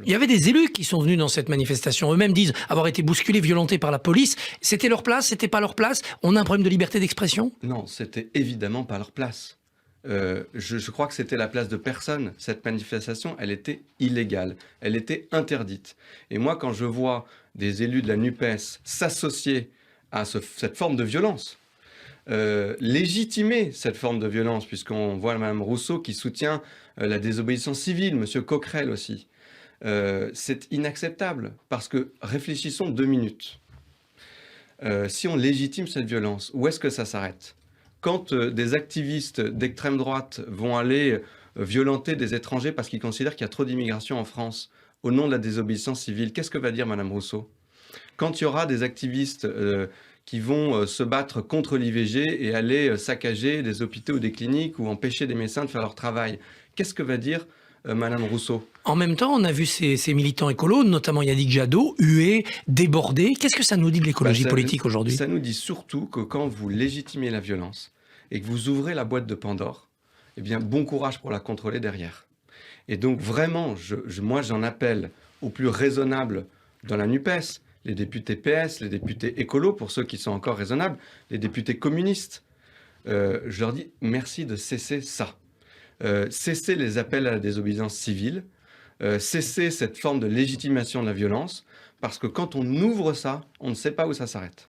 Il y avait des élus qui sont venus dans cette manifestation. Eux-mêmes disent avoir été bousculés, violentés par la police. C'était leur place, c'était pas leur place. On a un problème de liberté d'expression? Non, c'était évidemment pas leur place. Je crois que c'était la place de personne. Cette manifestation, elle était illégale, elle était interdite. Et moi, quand je vois des élus de la NUPES s'associer à cette forme de violence, légitimer cette forme de violence, puisqu'on voit Mme Rousseau qui soutient la désobéissance civile, M. Coquerel aussi, c'est inacceptable. Parce que, réfléchissons 2 minutes. Si on légitime cette violence, où est-ce que ça s'arrête? Quand des activistes d'extrême droite vont aller violenter des étrangers parce qu'ils considèrent qu'il y a trop d'immigration en France au nom de la désobéissance civile, qu'est-ce que va dire Mme Rousseau? Quand il y aura des activistes qui vont se battre contre l'IVG et aller saccager des hôpitaux ou des cliniques ou empêcher des médecins de faire leur travail, qu'est-ce que va dire Mme Rousseau? En même temps, on a vu ces militants écolos, notamment Yannick Jadot, hués, débordés. Qu'est-ce que ça nous dit de l'écologie politique aujourd'hui? Ça nous dit surtout que quand vous légitimez la violence et que vous ouvrez la boîte de Pandore, eh bien, bon courage pour la contrôler derrière. Et donc, vraiment, moi, j'en appelle aux plus raisonnables dans la NUPES, les députés PS, les députés écolos, pour ceux qui sont encore raisonnables, les députés communistes. Je leur dis merci de cesser ça. Cesser les appels à la désobéissance civile, cesser cette forme de légitimation de la violence, parce que quand on ouvre ça, on ne sait pas où ça s'arrête.